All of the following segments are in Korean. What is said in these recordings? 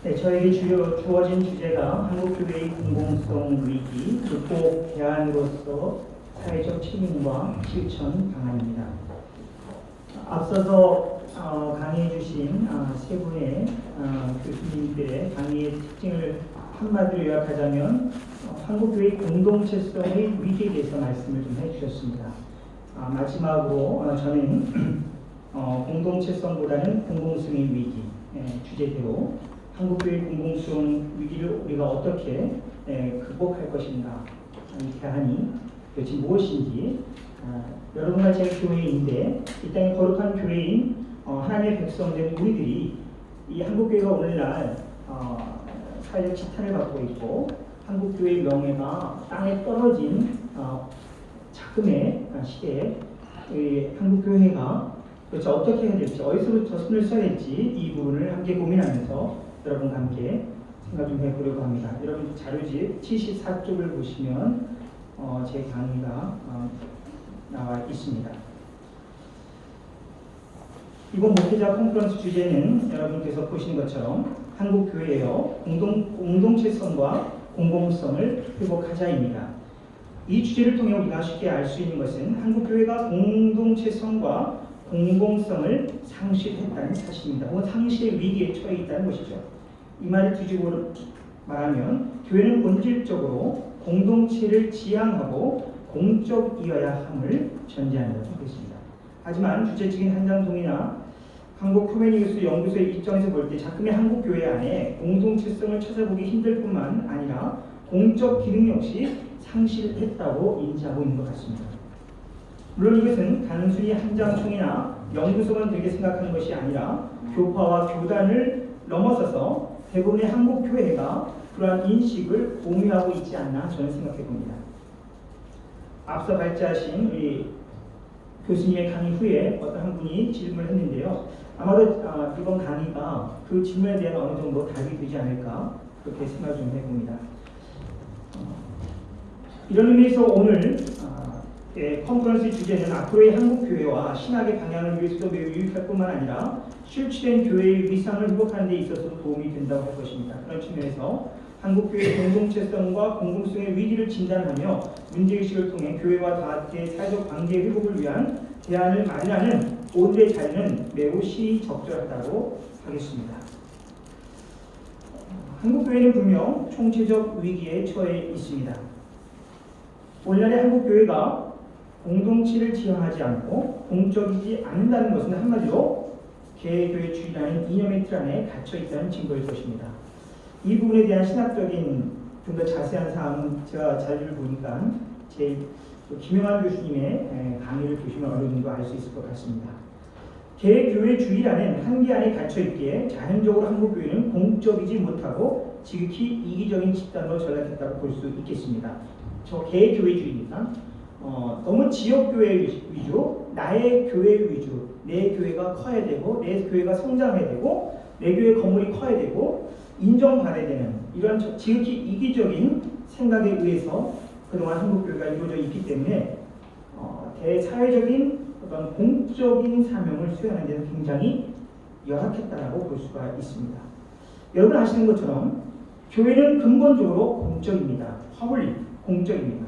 네, 저에게 주어진 주제가 한국교회의 공공성 위기, 극복 대안으로서 사회적 책임과 실천 방안입니다. 앞서서 강의해 주신 세 분의 교수님들의 강의의 특징을 한마디로 요약하자면 한국교회의 공동체성의 위기에 대해서 말씀을 좀 해주셨습니다. 마지막으로 저는 공동체성보다는 공공성의 위기 주제대로 한국교회의 공공성 위기를 우리가 어떻게 극복할 것인가, 이 대안이 도대체 무엇인지, 여러분과 제 교회인데 이 땅의 거룩한 교회인 하나님의 백성된 우리들이 이 한국교회가 오늘날 사회적 지탄을 받고 있고 한국교회의 명예가 땅에 떨어진 자금의 시대에 한국교회가 도대체 어떻게 해야 될지, 어디서부터 손을 써야 될지 이 부분을 함께 고민하면서 여러분과 함께 생각 좀 해보려고 합니다. 여러분 자료집 74쪽을 보시면 제 강의가 나와 있습니다. 이번 목회자 컨퍼런스 주제는 여러분께서 보시는 것처럼 한국교회여 공동체성과 공공성을 회복하자입니다. 이 주제를 통해 우리가 쉽게 알 수 있는 것은 한국교회가 공동체성과 공공성을 상실했다는 사실입니다. 혹은 상실의 위기에 처해 있다는 것이죠. 이 말을 뒤집어 말하면 교회는 본질적으로 공동체를 지향하고 공적이어야 함을 전제한다고 하겠습니다. 하지만 주체적인 한장동이나 한국 휴메니우스 연구소의 입장에서 볼 때 자금의 한국교회 안에 공동체성을 찾아보기 힘들 뿐만 아니라 공적 기능 역시 상실했다고 인지하고 있는 것 같습니다. 물론 이것은 단순히 한장총이나 연구소만 되게 생각하는 것이 아니라 교파와 교단을 넘어서서 대부분의 한국교회가 그러한 인식을 공유하고 있지 않나 저는 생각해 봅니다. 앞서 발제하신 우리 교수님의 강의 후에 어떤 한 분이 질문을 했는데요. 아마도 이번 강의가 그 질문에 대한 어느 정도 답이 되지 않을까 그렇게 생각 좀 해봅니다. 이런 의미에서 오늘 컨퍼런스 주제는 앞으로의 한국교회와 신학의 방향을 위해서도 매우 유익할 뿐만 아니라 실추된 교회의 위상을 회복하는 데 있어서도 도움이 된다고 할 것입니다. 그런 측면에서 한국교회의 공동체성과 공공성의 위기를 진단하며 문제의식을 통해 교회와 다한테 사회적 관계 회복을 위한 대안을 마련하는 오늘의 자리는 매우 시적절하다고 하겠습니다. 한국교회는 분명 총체적 위기에 처해 있습니다. 오늘날의 한국교회가 공동체를 지향하지 않고 공적이지 않는다는 것은 한마디로 개교회주의라는 이념의 틀 안에 갇혀 있다는 증거일 것입니다. 이 부분에 대한 신학적인 좀 더 자세한 사항은 제가 자료를 보니까 제 김영환 교수님의 강의를 보시면 어느 정도 알 수 있을 것 같습니다. 개교회주의라는 한계 안에 갇혀 있기에 자연적으로 한국교회는 공적이지 못하고 지극히 이기적인 집단으로 전락했다고 볼 수 있겠습니다. 저 개교회주의니까 너무 지역교회 위주, 나의 교회 위주, 내 교회가 커야 되고 내 교회가 성장해야 되고 내 교회 건물이 커야 되고 인정받아야 되는 이런 지극히 이기적인 생각에 의해서 그동안 한국교회가 이루어져 있기 때문에 대사회적인 어떤 공적인 사명을 수행하는 데는 굉장히 열악했다라고 볼 수가 있습니다. 여러분 아시는 것처럼 교회는 근본적으로 공적입니다. 퍼블릭, 공적입니다.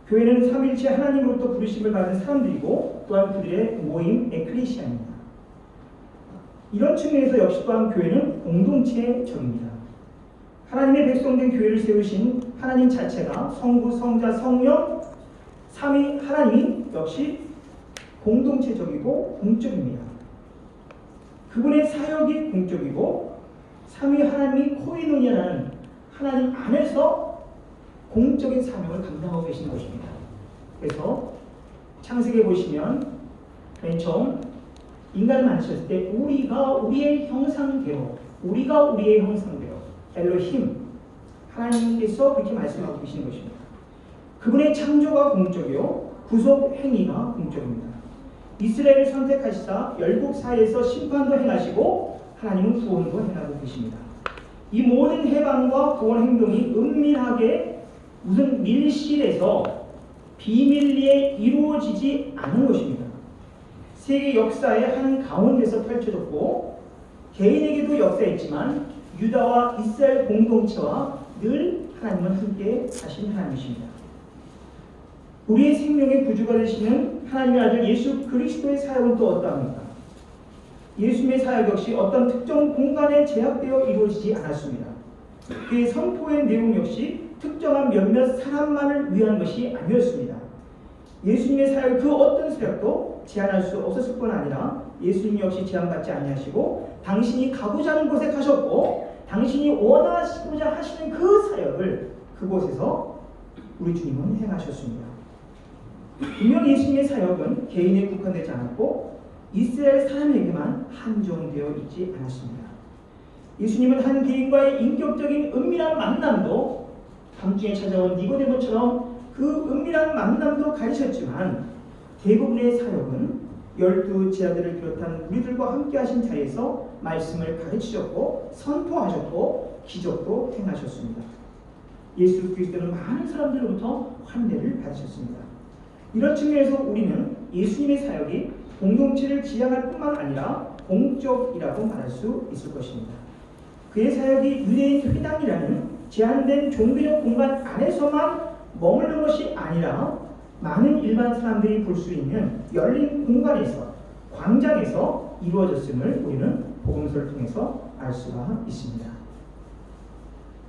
교회는 삼위일체 하나님으로부터 부르심을 받은 사람들이고 또한 그들의 모임 에클레시아입니다. 이런 측면에서 역시 또한 교회는 공동체적입니다. 하나님의 백성된 교회를 세우신 하나님 자체가 성부, 성자, 성령, 삼위 하나님 역시 공동체적이고 공적입니다. 그분의 사역이 공적이고 삼위 하나님이 코이노니아라는 하나님 안에서 공적인 사명을 감당하고 계시는 것입니다. 그래서 창세기에 보시면 맨 처음 인간을 만드셨을 때 우리가 우리의 형상대로 엘로힘 하나님께서 그렇게 말씀하고 계시는 것입니다. 그분의 창조가 공적이요 구속 행위가 공적입니다. 이스라엘을 선택하시사 열국 사이에서 심판도 행하시고 하나님은 구원도 행하고 계십니다. 이 모든 해방과 구원 행동이 은밀하게 무슨 밀실에서 비밀리에 이루어지지 않은 것입니다. 세계 역사의 한 가운데서 펼쳐졌고 개인에게도 역사했지만 유다와 이스라엘 공동체와 늘 하나님은 함께 하신 하나님이십니다. 우리의 생명의 구주가 되시는 하나님의 아들 예수 그리스도의 사역은 또 어떠합니까? 예수님의 사역 역시 어떤 특정 공간에 제약되어 이루어지지 않았습니다. 그의 선포의 내용 역시 특정한 몇몇 사람만을 위한 것이 아니었습니다. 예수님의 사역 그 어떤 사역도 제한할 수 없었을 뿐 아니라 예수님 역시 제한받지 아니하시고 당신이 가고자 하는 곳에 가셨고 당신이 원하시고자 하시는 그 사역을 그곳에서 우리 주님은 행하셨습니다. 분명 예수님의 사역은 개인에 국한되지 않았고 이스라엘 사람에게만 한정되어 있지 않았습니다. 예수님은 한 개인과의 인격적인 은밀한 만남도 밤중에 찾아온 니고데모처럼 그 은밀한 만남도 가지셨지만 대부분의 사역은 12 제자들을 비롯한 우리들과 함께 하신 자리에서 말씀을 가르치셨고 선포하셨고 기적도 행하셨습니다. 예수 그리스도는 많은 사람들로부터 환대를 받으셨습니다. 이런 측면에서 우리는 예수님의 사역이 공동체를 지향할 뿐만 아니라 공적이라고 말할 수 있을 것입니다. 그의 사역이 유대인 회당이라는 제한된 종교적 공간 안에서만 머무르는 것이 아니라 많은 일반 사람들이 볼 수 있는 열린 공간에서 광장에서 이루어졌음을 우리는 복음서를 통해서 알 수가 있습니다.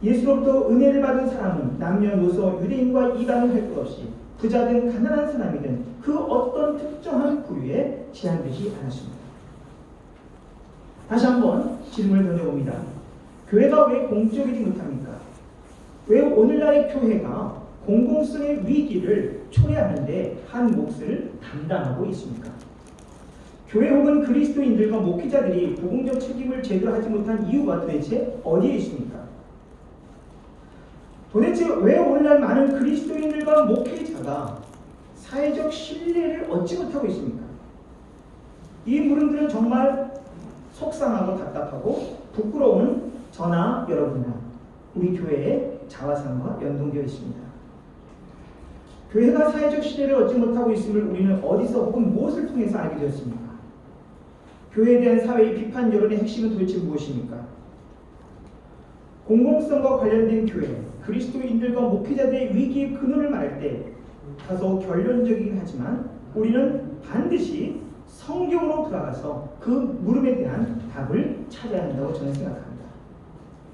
예수로부터 은혜를 받은 사람은 남녀노소 유대인과 이방인 할 것 없이 부자든 가난한 사람이든 그 어떤 특정한 부류에 제한되지 않았습니다. 다시 한번 질문을 던져봅니다. 교회가 왜 공적이지 못합니까? 왜 오늘날의 교회가 공공성의 위기를 초래하는데 한 몫을 담당하고 있습니까? 교회 혹은 그리스도인들과 목회자들이 복음적 책임을 제대로 하지 못한 이유가 도대체 어디에 있습니까? 도대체 왜 오늘날 많은 그리스도인들과 목회자가 사회적 신뢰를 얻지 못하고 있습니까? 이 물음들은 정말 속상하고 답답하고 부끄러운 저나 여러분이나 우리 교회의 자화상과 연동되어 있습니다. 교회가 사회적 신뢰를 얻지 못하고 있음을 우리는 어디서 혹은 무엇을 통해서 알게 되었습니까? 교회에 대한 사회의 비판 여론의 핵심은 도대체 무엇입니까? 공공성과 관련된 교회, 그리스도인들과 목회자들의 위기의 근원을 말할 때 다소 결론적이긴 하지만 우리는 반드시 성경으로 돌아가서 그 물음에 대한 답을 찾아야 한다고 저는 생각합니다.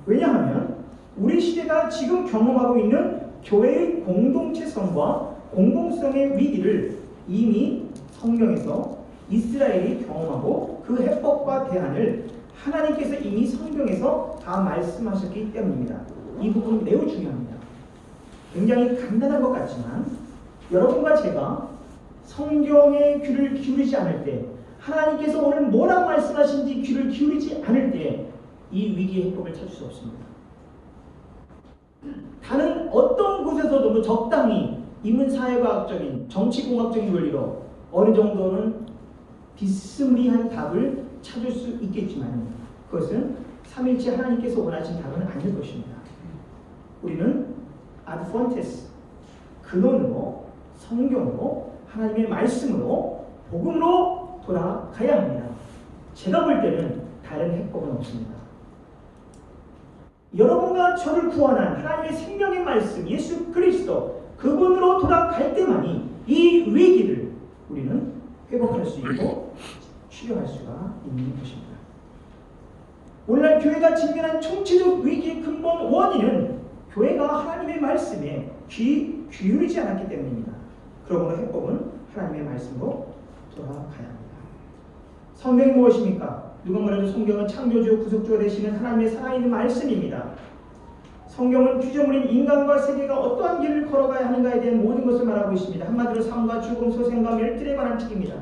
왜냐하면 우리 시대가 지금 경험하고 있는 교회의 공동체성과 공공성의 위기를 이미 성경에서 이스라엘이 경험하고 그 해법과 대안을 하나님께서 이미 성경에서 다 말씀하셨기 때문입니다. 이 부분은 매우 중요합니다. 굉장히 간단한 것 같지만 여러분과 제가 성경에 귀를 기울이지 않을 때 하나님께서 오늘 뭐라고 말씀하신지 귀를 기울이지 않을 때 이 위기의 해법을 찾을 수 없습니다. 다른 어떤 곳에서도 적당히 인문사회과학적인 정치공학적인 원리로 어느 정도는 비스무리한 답을 찾을 수 있겠지만 그것은 삼일체 하나님께서 원하신 답은 아닐 것입니다. 우리는 아드폰테스 근원으로 성경으로 하나님의 말씀으로 복음으로 돌아가야 합니다. 제가 볼 때는 다른 해법은 없습니다. 여러분과 저를 구원한 하나님의 생명의 말씀 예수 그리스도 그분으로 돌아갈 때만이 이 위기를 우리는 회복할 수 있고 치료할 수가 있는 것입니다. 오늘날 교회가 직면한 총체적 위기의 근본 원인은 교회가 하나님의 말씀에 귀 기울이지 않았기 때문입니다. 그러므로 해법은 하나님의 말씀으로 돌아가야 합니다. 성경이 무엇입니까? 누가 말해도 성경은 창조주 구속주가 되시는 하나님의 살아있는 말씀입니다. 성경은 피조물인 인간과 세계가 어떠한 길을 걸어가야 하는가에 대한 모든 것을 말하고 있습니다. 한마디로 삶과 죽음, 소생과 멸들에 관한 책입니다.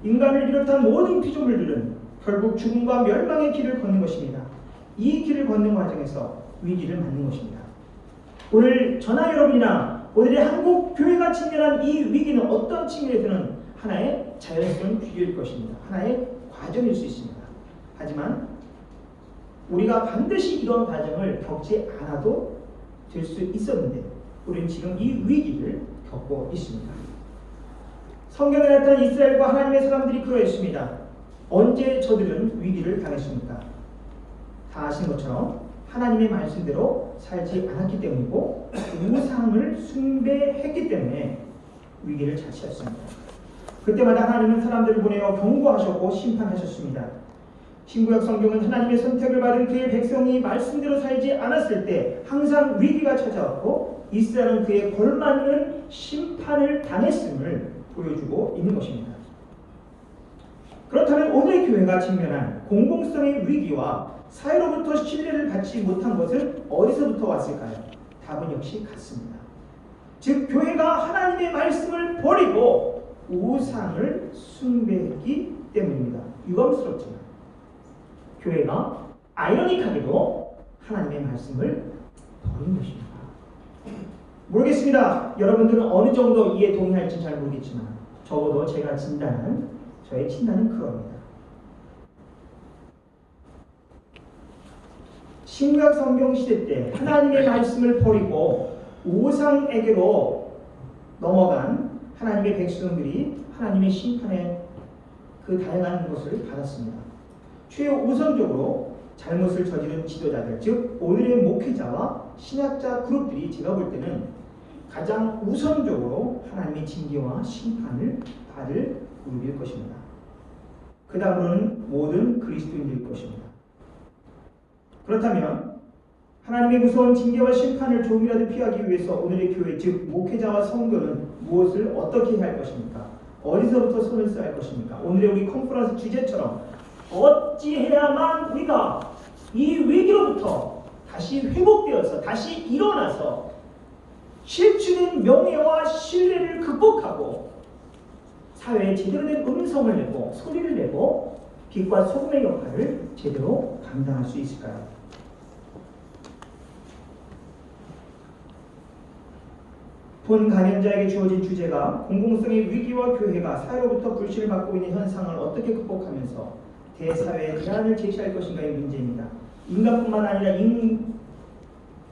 인간을 비롯한 모든 피조물들은 결국 죽음과 멸망의 길을 걷는 것입니다. 이 길을 걷는 과정에서 위기를 맞는 것입니다. 오늘 저나 여러분이나 오늘의 한국 교회가 직면한 이 위기는 어떤 측면에서는 하나의 자연스러운 기회일 것입니다. 하나의 과정일 수 있습니다. 하지만 우리가 반드시 이런 과정을 겪지 않아도 될 수 있었는데 우리는 지금 이 위기를 겪고 있습니다. 성경에 나타난 이스라엘과 하나님의 사람들이 그러했습니다. 언제 저들은 위기를 당했습니까? 다 아시는 것처럼 하나님의 말씀대로 살지 않았기 때문이고 우상을 숭배했기 때문에 위기를 자초했습니다. 그때마다 하나님은 사람들을 보내어 경고하셨고 심판하셨습니다. 신구약 성경은 하나님의 선택을 받은 그의 백성이 말씀대로 살지 않았을 때 항상 위기가 찾아왔고 이스라엘은 그에 걸맞는 심판을 당했음을 보여주고 있는 것입니다. 그렇다면 오늘 교회가 직면한 공공성의 위기와 사회로부터 신뢰를 받지 못한 것은 어디서부터 왔을까요? 답은 역시 같습니다. 즉 교회가 하나님의 말씀을 버리고 우상을 숭배했기 때문입니다. 유감스럽지만 교회가 아이러니하게도 하나님의 말씀을 버린 것입니다. 모르겠습니다. 여러분들은 어느 정도 이에 동의할지 잘 모르겠지만 적어도 제가 진단한 저의 진단은 그겁니다. 신구약 성경 시대 때 하나님의 말씀을 버리고 우상에게로 넘어간 하나님의 백성들이 하나님의 심판의 그 다양한 것을 받았습니다. 최우선적으로 잘못을 저지른 지도자들, 즉 오늘의 목회자와 신학자 그룹들이 제가 볼 때는 가장 우선적으로 하나님의 징계와 심판을 받을 그룹일 것입니다. 그 다음으로는 모든 그리스도인들일 것입니다. 그렇다면 하나님의 무서운 징계와 심판을 조금이라도 피하기 위해서 오늘의 교회, 즉 목회자와 성도는 무엇을 어떻게 해야 할 것입니까? 어디서부터 손을 써야 할 것입니까? 오늘의 우리 컨퍼런스 주제처럼 어찌해야만 우리가 이 위기로부터 다시 회복되어서 다시 일어나서 실추된 명예와 신뢰를 극복하고 사회에 제대로 된 음성을 내고 소리를 내고 빛과 소금의 역할을 제대로 감당할 수 있을까요? 본 강연자에게 주어진 주제가 공공성의 위기와 교회가 사회로부터 불신을 받고 있는 현상을 어떻게 극복하면서 대사회에 대안을 제시할 것인가의 문제입니다. 인간뿐만 아니라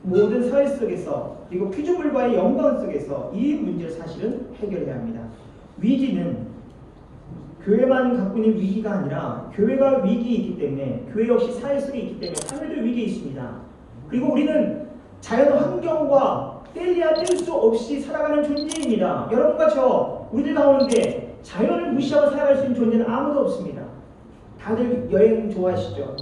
모든 사회 속에서 그리고 피조물과의 연관 속에서 이 문제를 사실은 해결해야 합니다. 위기는 교회만 갖고 있는 위기가 아니라 교회가 위기에 있기 때문에 교회 역시 사회 속에 있기 때문에 사회도 위기에 있습니다. 그리고 우리는 자연 환경과 뗄래야 뗄 수 없이 살아가는 존재입니다. 여러분과 저 우리들 가운데 자연을 무시하고 살아갈 수 있는 존재는 아무도 없습니다. 다들 여행 좋아하시죠?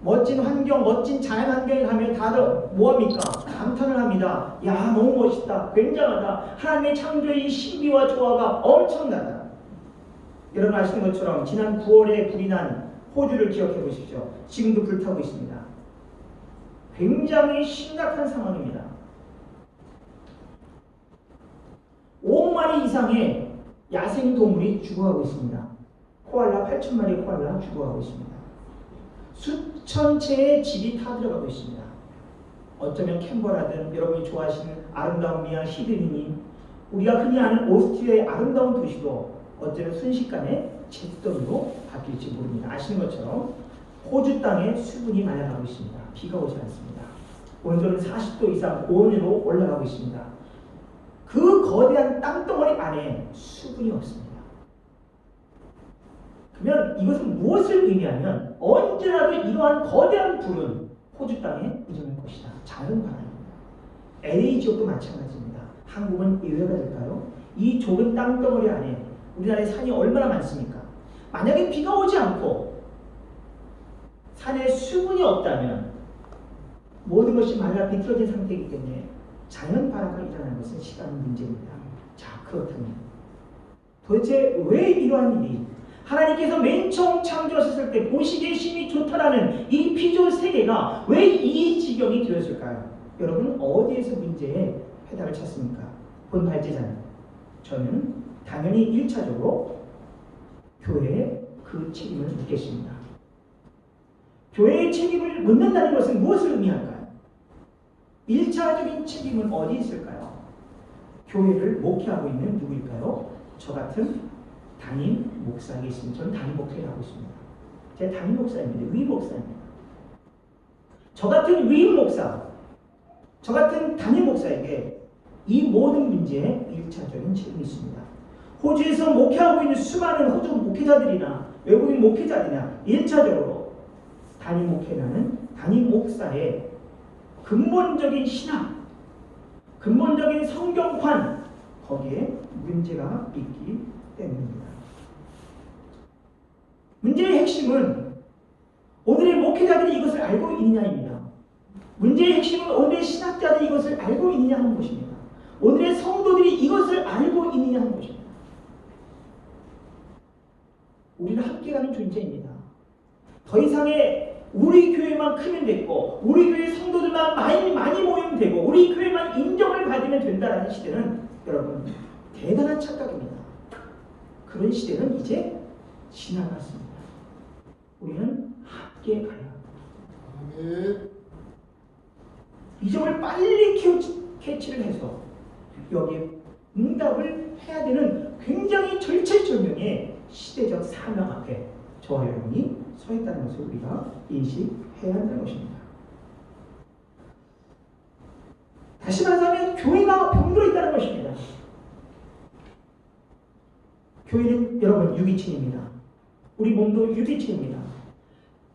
멋진 환경, 멋진 자연 환경에 가면 다들 뭐합니까? 감탄을 합니다. 야, 너무 멋있다. 굉장하다. 하나님의 창조의 이 신비와 조화가 엄청나다. 여러분 아시는 것처럼 지난 9월에 불이 난 호주를 기억해 보십시오. 지금도 불타고 있습니다. 굉장히 심각한 상황입니다. 5억 마리 이상의 야생 동물이 죽어가고 있습니다. 코알라 8,000마리의 코알라 죽어가고 있습니다. 수천 채의 집이 타들어가고 있습니다. 어쩌면 캔버라든 여러분이 좋아하시는 아름다운 미아 시드니, 우리가 흔히 아는 오스트리아의 아름다운 도시도 어쩌면 순식간에 잿더미로 바뀔지 모릅니다. 아시는 것처럼 호주 땅에 수분이 말라가고 있습니다. 비가 오지 않습니다. 온도는 40도 이상 고온으로 올라가고 있습니다. 그 거대한 땅덩어리 안에 수분이 없습니다. 그러면 이것은 무엇을 의미하면 언제라도 이러한 거대한 불은 호주 땅에 일어날 것이다. 자연바람입니다. LA 지역도 마찬가지입니다. 한국은 예외가 될까요? 이 좁은 땅덩어리 안에 우리나라의 산이 얼마나 많습니까? 만약에 비가 오지 않고 산에 수분이 없다면 모든 것이 말라 비틀어진 상태이기 때문에 자연바람가 일어나는 것은 시간 문제입니다. 자, 그렇다면 도대체 왜 이러한 일이 하나님께서 맨 처음 창조하셨을 때 보시기에 심히 좋다라는 이 피조 세계가 왜 이 지경이 되었을까요? 여러분 어디에서 문제의 해답을 찾습니까? 본 발제자는 저는 당연히 1차적으로 교회에 그 책임을 묻겠습니다. 교회의 책임을 묻는다는 것은 무엇을 의미할까요? 1차적인 책임은 어디 있을까요? 교회를 목회하고 있는 누구일까요? 저 같은 담임 목사에게 있습니다. 저는 담임 목회를 하고 있습니다. 제가 담임 목사입니다. 위임 목사입니다. 저 같은 위임 목사, 저 같은 담임 목사에게 이 모든 문제에 1차적인 책임이 있습니다. 호주에서 목회하고 있는 수많은 호주 목회자들이나 외국인 목회자들이나 1차적으로 담임 목회자는 담임 목사의 근본적인 신학, 근본적인 성경관, 거기에 문제가 있기 때문입니다. 문제의 핵심은 오늘의 목회자들이 이것을 알고 있느냐입니다. 문제의 핵심은 오늘의 신학자들이 이것을 알고 있느냐 하는 것입니다. 오늘의 성도들이 이것을 알고 있느냐 하는 것입니다. 우리는 함께 가는 존재입니다. 더 이상의 우리 교회만 크면 됐고 우리 교회 성도들만 많이 모이면 되고 우리 교회만 인정을 받으면 된다는 시대는 여러분 대단한 착각입니다. 그런 시대는 이제 지나갔습니다. 우리는 함께 가야 합니다. 이 점을 빨리 캐치를 해서 여기에 응답을 해야 되는 굉장히 절체절명의 시대적 사명 앞에 저와 여러분이 서 있다는 것을 우리가 인식해야 한다는 것입니다. 다시 말하자면 교회가 병들어 있다는 것입니다. 교회는 여러분 유기체입니다. 우리 몸도 유기체입니다.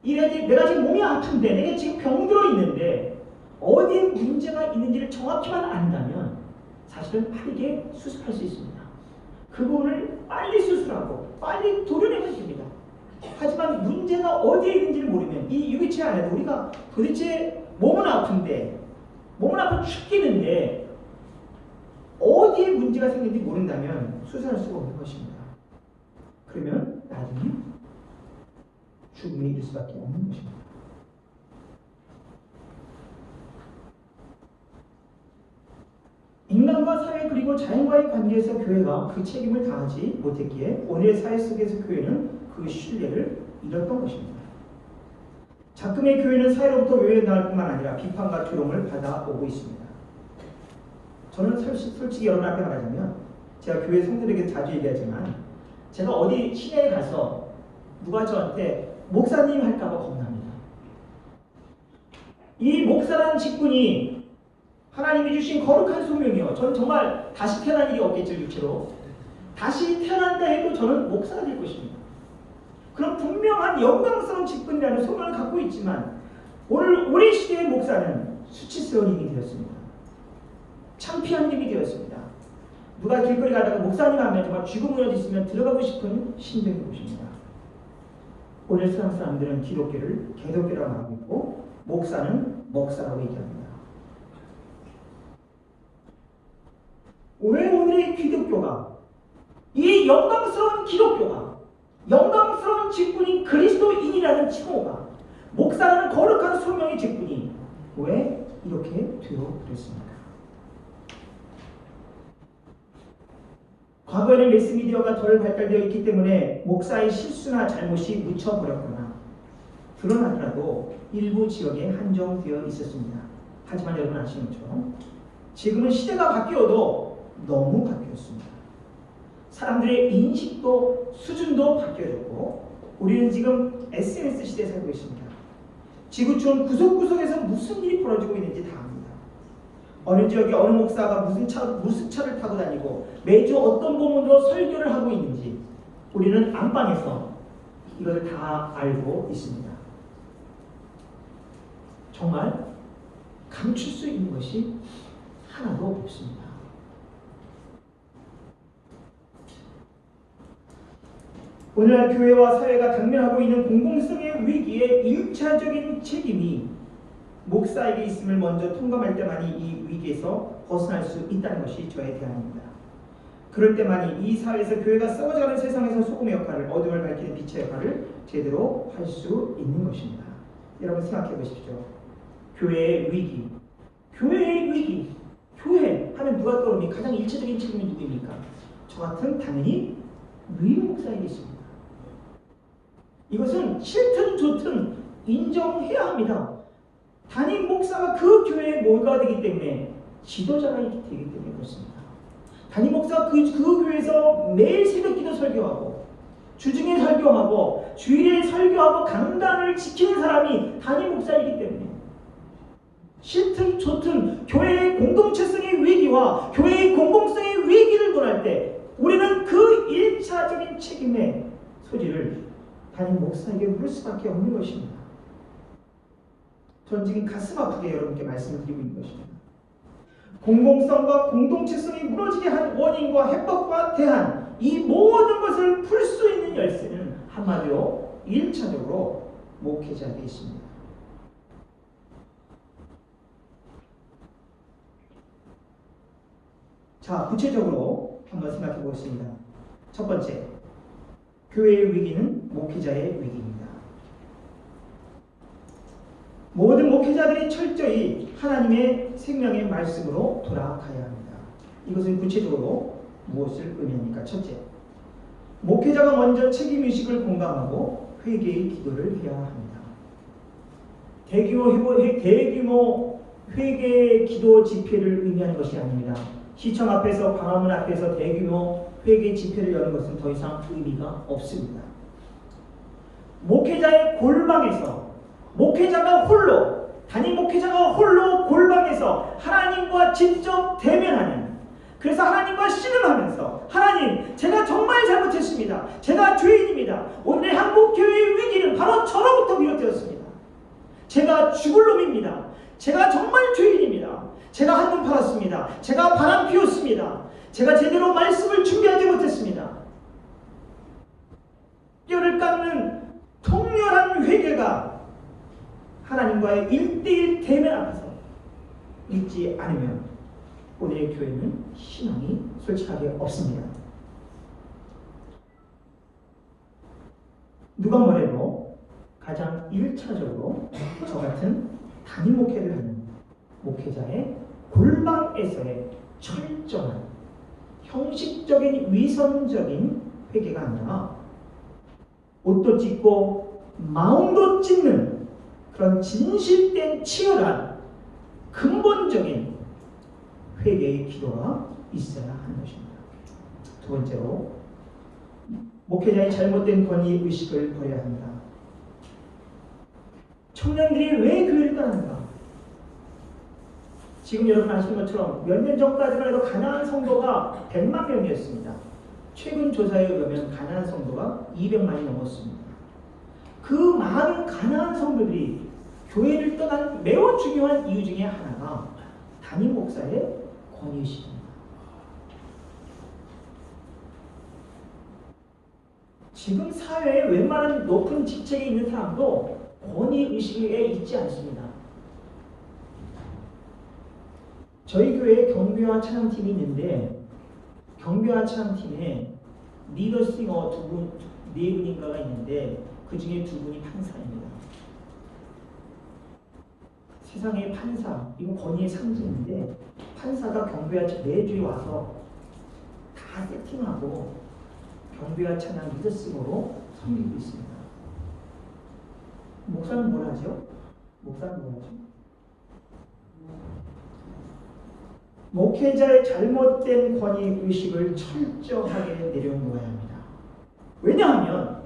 내가 지금 몸이 아픈데 내가 지금 병들어 있는데 어디에 문제가 있는지를 정확히만 안다면 사실은 빠르게 수습할 수 있습니다. 그 부분을 빨리 수술하고 빨리 도려내면 됩니다. 하지만 문제가 어디에 있는지를 모르면 이 유기체 안에도 우리가 도대체 몸은 아픈데 몸은 아파 죽겠는데 어디에 문제가 생긴지 모른다면 수술할 수가 없는 것입니다. 그러면 나중에 죽음에 이를 수밖에 없는 것입니다. 인간과 사회 그리고 자연과의 관계에서 교회가 그 책임을 다하지 못했기에 오늘의 사회 속에서 교회는 그 신뢰를 잃었던 것입니다. 작금의 교회는 사회로부터 외면당할 뿐만 아니라 비판과 조롱을 받아오고 있습니다. 저는 솔직히 여러분 앞에 말하자면 제가 교회 성도들에게 자주 얘기하지만 제가 어디 시내에 가서 누가 저한테 목사님 할까봐 겁납니다. 이 목사라는 직분이 하나님이 주신 거룩한 소명이요. 저는 정말 다시 태어난 일이 없겠죠, 육체로. 다시 태어난다 해도 저는 목사가 될 것입니다. 그럼 분명한 영광스러운 직분이라는 소명을 갖고 있지만 오늘 우리 시대의 목사는 수치스러운 힘이 되었습니다. 창피한 힘이 되었습니다. 누가 길거리 가다가 목사님 하면 정말 쥐구멍이 있으면 들어가고 싶은 심정이 것입니다. 오늘 세상 사람들은 기독교를 개독교라고 말하고 있고 목사는 먹사라고 얘기합니다. 왜 오늘의 기독교가 이 영광스러운 기독교가 영광스러운 직분인 그리스도인이라는 칭호가 목사라는 거룩한 소명의 직분이 왜 이렇게 되어버렸습니까? 과거에는 매스미디어가 덜 발달되어 있기 때문에 목사의 실수나 잘못이 묻혀버렸거나 드러나더라도 일부 지역에 한정되어 있었습니다. 하지만 여러분 아시는 것처럼 지금은 시대가 바뀌어도 너무 바뀌었습니다. 사람들의 인식도 수준도 바뀌어졌고 우리는 지금 SNS 시대에 살고 있습니다. 지구촌 구석구석에서 무슨 일이 벌어지고 있는지 다 압니다. 어느 지역에 어느 목사가 무슨 차를 타고 다니고 매주 어떤 부문으로 설교를 하고 있는지 우리는 안방에서 이것을 다 알고 있습니다. 정말 감출 수 있는 것이 하나도 없습니다. 오늘날 교회와 사회가 당면하고 있는 공공성의 위기에 1차적인 책임이 목사에게 있음을 먼저 통감할 때만이 이 위기에서 벗어날 수 있다는 것이 저의 대안입니다. 그럴 때만이 이 사회에서 교회가 썩어져가는 세상에서 소금의 역할을, 어둠을 밝히는 빛의 역할을 제대로 할 수 있는 것입니다. 여러분 생각해 보십시오. 교회의 위기, 교회 하면 누가 떠오릅니까? 가장 일차적인 책임이 누구입니까? 저 같은 당연히 위임 목사에게 있습니다. 이것은 싫든 좋든 인정해야 합니다. 담임 목사가 그 교회에 모여가 되기 때문에 지도자가 되기 때문에 그렇습니다. 담임 목사가 그 교회에서 매일 새벽기도 설교하고 주중에 설교하고 주일에 설교하고 강단을 지키는 사람이 담임 목사이기 때문에 싫든 좋든 교회의 공동체성의 위기와 교회의 공공성의 위기를 논할 때 우리는 그 1차적인 책임의 소지를 담임 목사에게 물을 수밖에 없는 것입니다. 전 지금 가슴 아프게 여러분께 말씀을 드리고 있는 것입니다. 공공성과 공동체성이 무너지게 한 원인과 해법과 대안, 이 모든 것을 풀 수 있는 열쇠는 한마디로 1차적으로 목회자에게 있습니다. 자, 구체적으로 한번 생각해 보겠습니다. 첫 번째, 교회의 위기는 목회자의 위기입니다. 모든 목회자들이 철저히 하나님의 생명의 말씀으로 돌아가야 합니다. 이것은 구체적으로 무엇을 의미합니까? 첫째, 목회자가 먼저 책임의식을 공감하고 회개의 기도를 해야 합니다. 대규모 회개 기도 집회를 의미하는 것이 아닙니다. 시청 앞에서, 광화문 앞에서 대규모 회개 집회를 여는 것은 더 이상 의미가 없습니다. 목회자의 골방에서, 목회자가 홀로, 담임 목회자가 홀로 골방에서 하나님과 직접 대면하는, 그래서 하나님과 씨름하면서, 하나님, 제가 정말 잘못했습니다. 제가 죄인입니다. 오늘 한국교회의 위기는 바로 저로부터 비롯되었습니다. 제가 죽을 놈입니다. 제가 정말 죄인입니다. 제가 한눈 팔았습니다. 제가 바람 피웠습니다. 제가 제대로 말씀을 준비하지 못했습니다. 뼈를 깎는 통렬한 회개가 하나님과의 1:1 대면 앞에서 있지 않으면 오늘의 교회는 신앙이 솔직하게 없습니다. 누가 뭐래도 가장 1차적으로 저 같은 담임 목회를 하는 목회자의 골방에서의 철저한 형식적인 위선적인 회개가 아니라 옷도 찢고 마음도 찢는 그런 진실된 치열한 근본적인 회개의 기도가 있어야 하는 것입니다. 두 번째로, 목회자의 잘못된 권위의식을 버려야 합니다. 청년들이 왜 교회를 떠나는가? 지금 여러분 아시는 것처럼 몇 년 전까지만 해도 가나안 성도가 100만 명이었습니다. 최근 조사에 의하면 가나안 성도가 200만이 넘었습니다. 그 많은 가나안 성도들이 교회를 떠난 매우 중요한 이유 중에 하나가 담임 목사의 권위의식입니다. 지금 사회에 웬만한 높은 직책에 있는 사람도 권위의식에 있지 않습니다. 저희 교회에 경배와 찬양팀이 있는데 경배와 찬양팀에 리더싱어 네 분인가가 있는데 그 중에 2분이 판사입니다. 세상의 판사, 이건 권위의 상징인데 판사가 경배와 매주에 와서 다 세팅하고 경배와 찬양 리더싱으로 섬기고 있습니다. 목사는 뭘 하죠? 목회자의 잘못된 권위의식을 철저하게 내려놓아야 합니다. 왜냐하면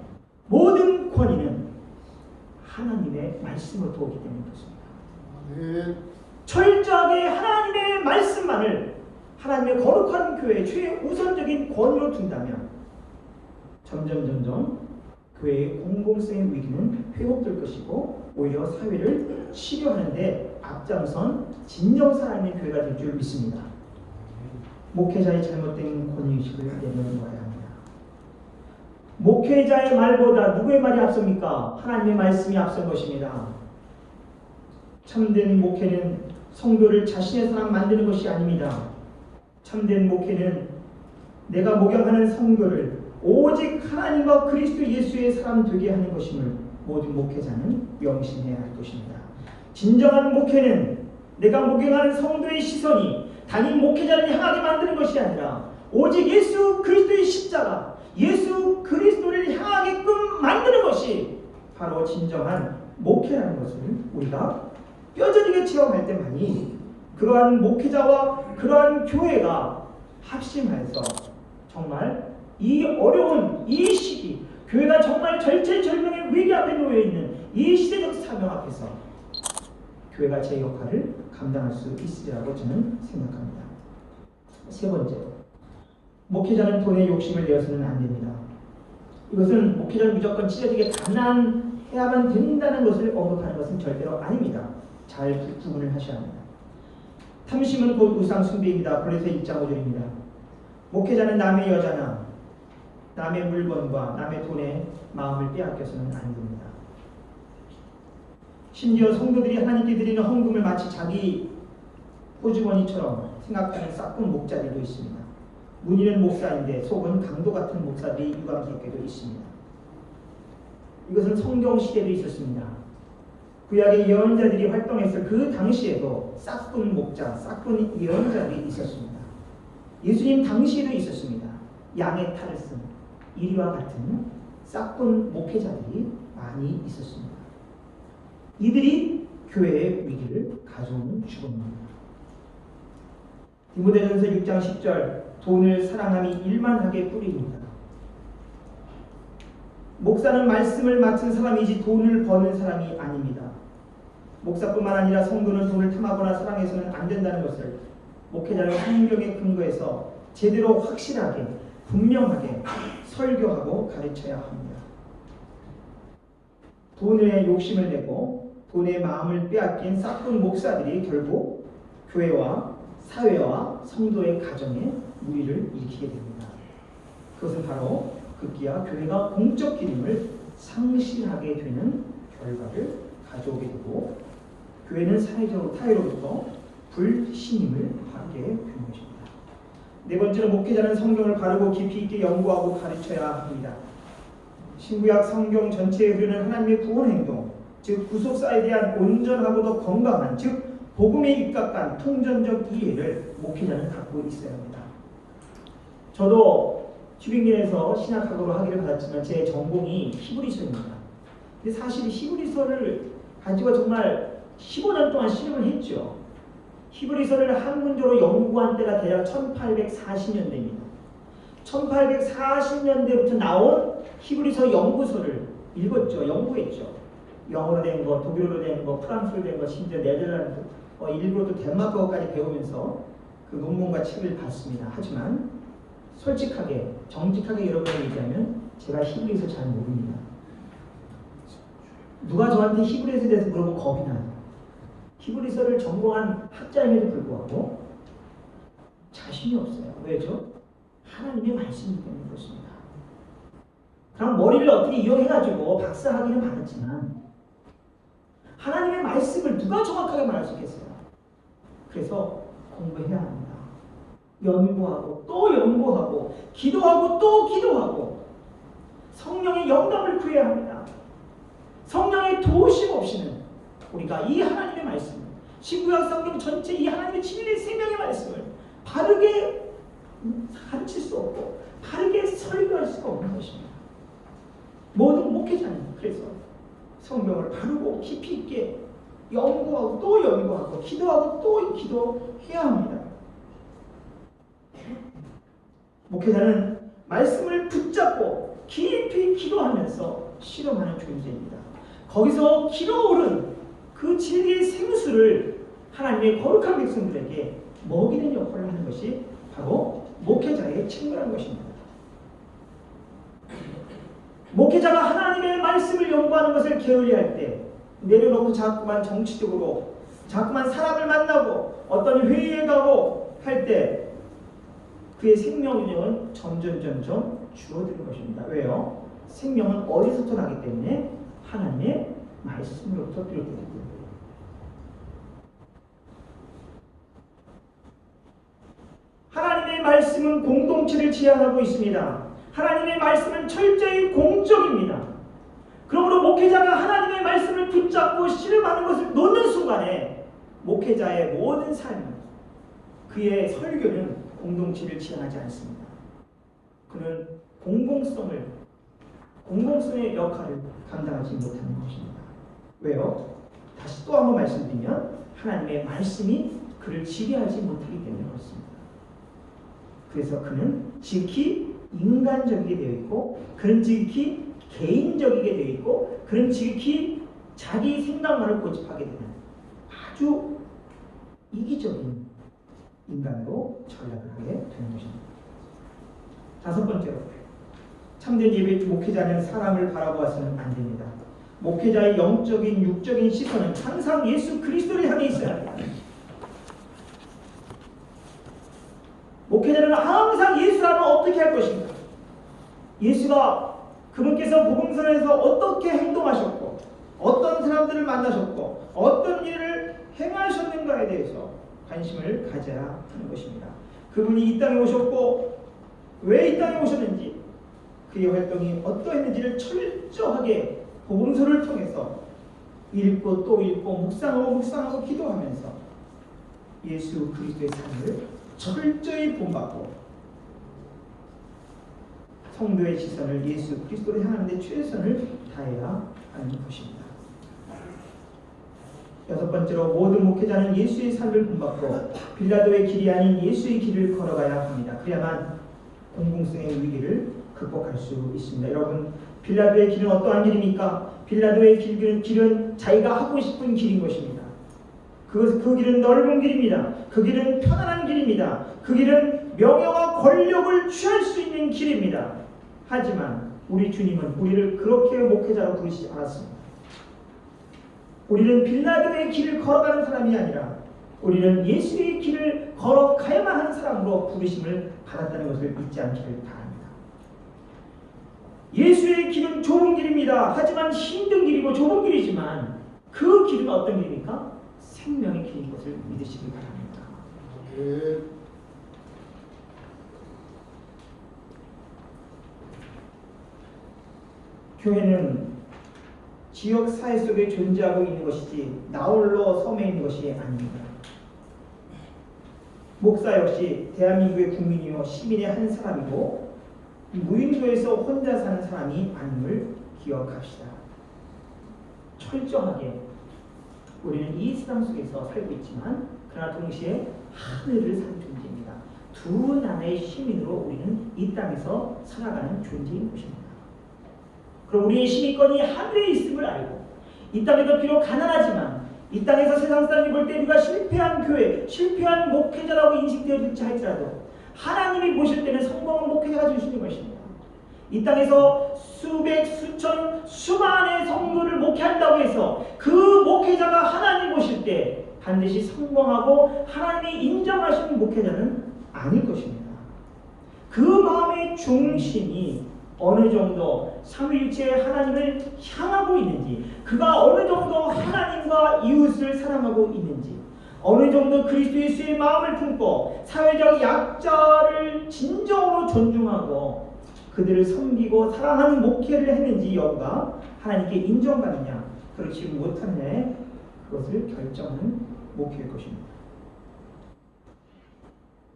모든 권위는 하나님의 말씀으로부터 오기 때문에 그렇습니다. 철저하게 하나님의 말씀만을 하나님의 거룩한 교회의 최우선적인 권위로 둔다면 점점 교회의 공공성의 위기는 회복될 것이고 오히려 사회를 치료하는 데 앞장선 진정 살아있는 교회가 될 줄 믿습니다. 목회자의 잘못된 권위의식을 내려놓아야 합니다. 목회자의 말보다 누구의 말이 앞섭니까? 하나님의 말씀이 앞선 것입니다. 참된 목회는 성도를 자신의 사람 만드는 것이 아닙니다. 참된 목회는 내가 목양하는 성도를 오직 하나님과 그리스도 예수의 사람 되게 하는 것임을 모든 목회자는 명심해야 할 것입니다. 진정한 목회는 내가 목양하는 성도의 시선이 담임 목회자를 향하게 만드는 것이 아니라 오직 예수 그리스도의 십자가, 예수 그리스도를 향하게끔 만드는 것이 바로 진정한 목회라는 것을 우리가 뼈저리게 체험할 때만이 그러한 목회자와 그러한 교회가 합심해서 정말 이 어려운 이 시기, 교회가 정말 절체절명의 위기 앞에 놓여 있는 이 시대적 사명 앞에서 교회가 제 역할을 감당할 수 있으리라고 저는 생각합니다. 세 번째, 목회자는 돈의 욕심을 내어서는 안 됩니다. 이것은 목회자는 무조건 찢어지게 가난해야만 된다는 것을 언급하는 것은 절대로 아닙니다. 잘 구분을 하셔야 합니다. 탐심은 곧 우상 숭배입니다. 골로새 1장 5절입니다. 목회자는 남의 여자나 남의 물건과 남의 돈에 마음을 빼앗겨서는 안 됩니다. 심지어 성도들이 하나님께 드리는 헌금을 마치 자기 호주머니처럼 생각하는 싹군 목자들도 있습니다. 문의는 목사인데 속은 강도 같은 목사들이 유감스럽게도 있습니다. 이것은 성경 시대도 있었습니다. 구약의 예언자들이 활동했을 그 당시에도 싹군 목자, 싹군 예언자들이 있었습니다. 예수님 당시에도 있었습니다. 양의 탈을 쓴 이리와 같은 싹군 목회자들이 많이 있었습니다. 이들이 교회의 위기를 가져오는 주범입니다. 디모데전서 6장 10절 돈을 사랑함이 일만하게 뿌립니다. 목사는 말씀을 맡은 사람이지 돈을 버는 사람이 아닙니다. 목사뿐만 아니라 성도는 돈을 탐하거나 사랑해서는 안 된다는 것을 목회자는 성경에 근거해서 제대로 확실하게 분명하게 설교하고 가르쳐야 합니다. 돈에 욕심을 내고 돈의 마음을 빼앗긴 싹군 목사들이 결국 교회와 사회와 성도의 가정에 무리를 일으키게 됩니다. 그것은 바로 급기야 교회가 공적 기능을 상실하게 되는 결과를 가져오게 되고 교회는 사회적으로 타회로부터 불신임을 받게 되는 것입니다. 네 번째로 목회자는 성경을 바르고 깊이 있게 연구하고 가르쳐야 합니다. 신구약 성경 전체에 흐르는 하나님의 구원 행동, 즉 구속사에 대한 온전하고도 건강한, 즉 복음에 입각한 통전적 이해를 목회자는 갖고 있어야 합니다. 저도 튜빙겐에서 신학학으로 학위를 받았지만 제 전공이 히브리서입니다. 근데 사실 히브리서를 가지고 정말 15년 동안 실험을 했죠. 히브리서를 한문조로 연구한 때가 대략 1840년대입니다. 1840년대부터 나온 히브리서 연구서를 읽었죠. 연구했죠. 영어로 된 거, 독일어로 된 거, 프랑스어로 된 거, 심지어 네덜란드, 일부러 또 덴마크어까지 배우면서 그 논문과 책을 봤습니다. 하지만 솔직하게, 정직하게 여러분을 얘기하면 제가 히브리서 잘 모릅니다. 누가 저한테 히브리서에 대해서 물어보면 겁이 나요. 히브리서를 전공한 학자임에도 불구하고 자신이 없어요. 왜죠? 하나님의 말씀이기 때문에 그렇습니다. 그럼 머리를 어떻게 이용해가지고 박사학위는 받았지만 하나님의 말씀을 누가 정확하게 말할 수 있겠어요? 그래서 공부해야 합니다. 연구하고 또 연구하고 기도하고 또 기도하고 성령의 영감을 구해야 합니다. 성령의 도우심 없이는 우리가 이 하나님의 말씀, 신구약 성경 전체 이 하나님의 진리의 생명의 말씀을 바르게 가르칠 수 없고 바르게 설교할 수가 없는 것입니다. 모든 목회자는 그래서 성경을 바르고 깊이 있게 연구하고 또 연구하고 기도하고 또 기도해야 합니다. 목회자는 말씀을 붙잡고 깊이 기도하면서 실험하는 존재입니다. 거기서 기도오른 그 진리의 생수를 하나님의 거룩한 백성들에게 먹이는 역할을 하는 것이 바로 목회자의 책무라는 것입니다. 목회자가 하나님의 말씀을 연구하는 것을 게을리할 때 내려놓고 자꾸만 정치적으로 자꾸만 사람을 만나고 어떤 회의에 가고 할 때 그의 생명력은 점점 줄어드는 것입니다. 왜요? 생명은 어디서부터 나기 때문에 하나님의 말씀으로부터 비롯되기 때문에. 하나님의 말씀은 공동체를 지향하고 있습니다. 하나님의 말씀은 철저히 공적입니다. 그러므로 목회자가 하나님의 말씀을 붙잡고 실험하는 것을 놓는 순간에 목회자의 모든 삶, 그의 설교는 공동체를 지향하지 않습니다. 그는 공공성의 역할을 감당하지 못하는 것입니다. 왜요? 다시 또 한번 말씀드리면 하나님의 말씀이 그를 지배하지 못하기 때문에 그렇습니다. 그래서 그는 지극히 인간적이게 되어 있고 그는 지극히 개인적이게 되어 있고 그는 지극히 자기 생각만을 고집하게 되는 아주 이기적인 인간으로 전락을 하게 되는 것입니다. 다섯 번째로 참된 예배 목회자는 사람을 바라보아서는 안 됩니다. 목회자의 영적인 육적인 시선은 항상 예수 그리스도를 향해 있어야 합니다. 목회자는 항상 예수라면 어떻게 할 것인가? 예수가 그분께서 복음서에서 어떻게 행동하셨고 어떤 사람들을 만나셨고 어떤 일을 행하셨는가에 대해서 관심을 가져야 하는 것입니다. 그분이 이 땅에 오셨고 왜 이 땅에 오셨는지 그의 활동이 어떠했는지를 철저하게 복음서를 통해서 읽고 또 읽고 묵상하고 기도하면서 예수 그리스도의 삶을 철저히 본받고 성도의 시선을 예수 그리스도를 향하는 데 최선을 다해야 하는 것입니다. 여섯 번째로 모든 목회자는 예수의 삶을 본받고 빌라도의 길이 아닌 예수의 길을 걸어가야 합니다. 그래야만 공공성의 위기를 극복할 수 있습니다. 여러분, 빌라도의 길은 어떠한 길입니까? 빌라도의 길은 자기가 하고 싶은 길인 것입니다. 그 길은 넓은 길입니다. 그 길은 편안한 길입니다. 그 길은 명예와 권력을 취할 수 있는 길입니다. 하지만 우리 주님은 우리를 그렇게 목회자로 부르시지 않았습니다. 우리는 빌라도의 길을 걸어가는 사람이 아니라 우리는 예수의 길을 걸어가야만 하는 사람으로 부르심을 받았다는 것을 잊지 않기를 바랍니다. 예수의 길은 좁은 길입니다. 하지만 힘든 길이고 좁은 길이지만 그 길은 어떤 길입니까? 생명의 길인 것을 믿으시기 바랍니다. 교회는 지역 사회 속에 존재하고 있는 것이지 나홀로 섬에 있는 것이 아닙니다. 목사 역시 대한민국의 국민이요 시민의 한 사람이고 무인도에서 혼자 사는 사람이 아님을 기억합시다. 철저하게 우리는 이 세상 속에서 살고 있지만 그러나 동시에 하늘을 사는 존재입니다. 두 나라의 시민으로 우리는 이 땅에서 살아가는 존재인 것입니다. 그럼 우리의 시민권이 하늘에 있음을 알고 이 땅에서 비록 가난하지만 이 땅에서 세상 사람이 볼 때 우리가 실패한 교회, 실패한 목회자라고 인식되어질지 할지라도 하나님이 보실 때는 성공한 목회자가 되시는 것입니다. 이 땅에서 수백, 수천, 수만의 성도를 목회한다고 해서 그 목회자가 하나님 보실 때 반드시 성공하고 하나님이 인정하시는 목회자는 아닐 것입니다. 그 마음의 중심이 어느 정도 삼위일체 하나님을 향하고 있는지, 그가 어느 정도 하나님과 이웃을 사랑하고 있는지, 어느 정도 그리스도 예수의 마음을 품고 사회적 약자를 진정으로 존중하고 그들을 섬기고 사랑하는 목회를 했는지 여부가 하나님께 인정받느냐 그렇지 못하느냐에 그것을 결정하는 목회일 것입니다.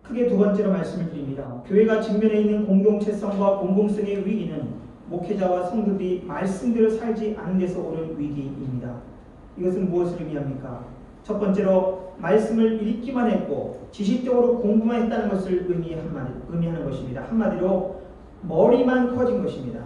크게 두 번째로 말씀을 드립니다. 교회가 직면해 있는 공동체성과 공공성의 위기는 목회자와 성도들이 말씀대로 살지 않은 데서 오는 위기입니다. 이것은 무엇을 의미합니까? 첫 번째로 말씀을 읽기만 했고 지식적으로 공부만 했다는 것을 의미하는 것입니다. 한마디로 머리만 커진 것입니다.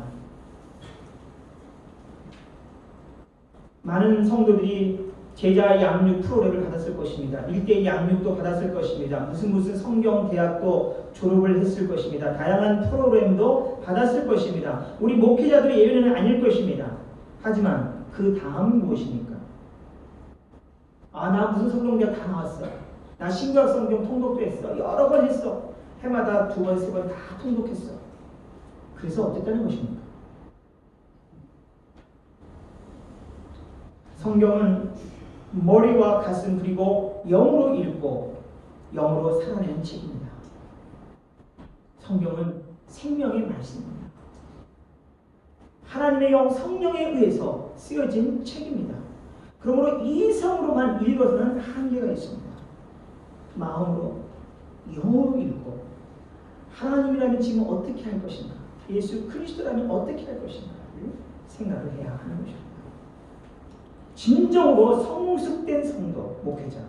많은 성도들이 제자 양육 프로그램을 받았을 것입니다. 1대1 양육도 받았을 것입니다. 무슨 성경 대학도 졸업을 했을 것입니다. 다양한 프로그램도 받았을 것입니다. 우리 목회자들의 예외는 아닐 것입니다. 하지만 그 다음은 무엇입니까? 나 무슨 성경 대학 다 나왔어. 나 신구약 성경 통독도 했어. 여러 번 했어. 해마다 2번, 3번 다 통독했어. 그래서 어쨌다는 것입니까? 성경은 머리와 가슴 그리고 영으로 읽고 영으로 살아내는 책입니다. 성경은 생명의 말씀입니다. 하나님의 영 성령에 의해서 쓰여진 책입니다. 그러므로 이성으로만 읽어서는 한계가 있습니다. 마음으로 영으로 읽고 하나님이라면 지금 어떻게 할 것인가, 예수 그리스도라면 어떻게 할 것인가를 생각을 해야 하는 것입니다. 진정으로 성숙된 성도, 목회자,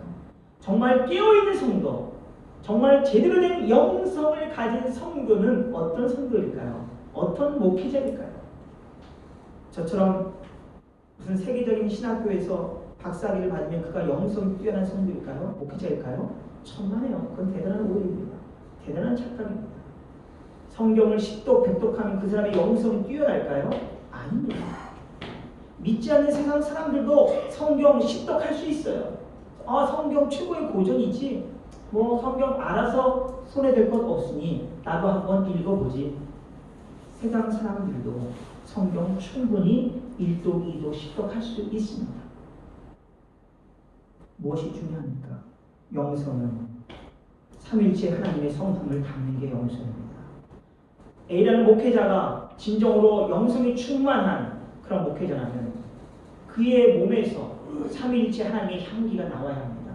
정말 깨어있는 성도, 정말 제대로 된 영성을 가진 성도는 어떤 성도일까요? 어떤 목회자일까요? 저처럼 무슨 세계적인 신학교에서 박사학위를 받으면 그가 영성이 뛰어난 성도일까요? 목회자일까요? 천만에요. 그건 대단한 오해입니다. 대단한 착각입니다. 성경을 10독, 100독 하면 그 사람의 영성이 뛰어날까요? 아닙니다. 믿지 않는 세상 사람들도 성경 식독할 수 있어요. 성경 최고의 고전이지. 성경 알아서 손해될 것 없으니 나도 한번 읽어보지. 세상 사람들도 성경 충분히 1도 2도 식독할 수 있습니다. 무엇이 중요합니까? 영성은 삼일체 하나님의 성품을 담는 게 영성입니다. A라는 목회자가 진정으로 영성이 충만한 그런 목회자라면 그의 몸에서 삼일체 하나님의 향기가 나와야 합니다.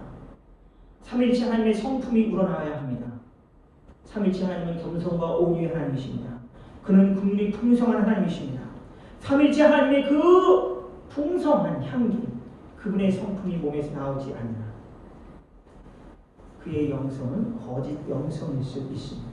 삼일체 하나님의 성품이 우러나와야 합니다. 삼일체 하나님은 겸손과 온유의 하나님이십니다. 그는 국리 풍성한 하나님이십니다. 삼일체 하나님의 그 풍성한 향기, 그분의 성품이 몸에서 나오지 않으나 그의 영성은 거짓 영성일 수 있습니다.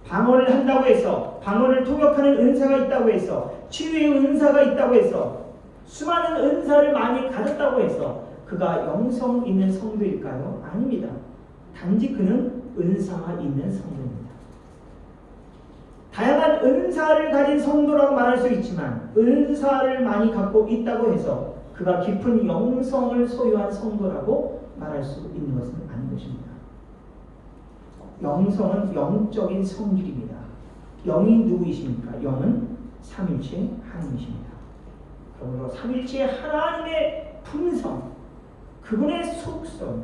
방언을 한다고 해서, 방언을 통역하는 은사가 있다고 해서, 치유의 은사가 있다고 해서, 수많은 은사를 많이 가졌다고 해서 그가 영성 있는 성도일까요? 아닙니다. 단지 그는 은사가 있는 성도입니다. 다양한 은사를 가진 성도라고 말할 수 있지만 은사를 많이 갖고 있다고 해서 그가 깊은 영성을 소유한 성도라고 말할 수 있는 것은 아닌 것입니다. 영성은 영적인 성질입니다. 영이 누구이십니까? 영은 삼일체 하나님이십니다. 그러므로 삼일체 하나님의 품성, 그분의 속성을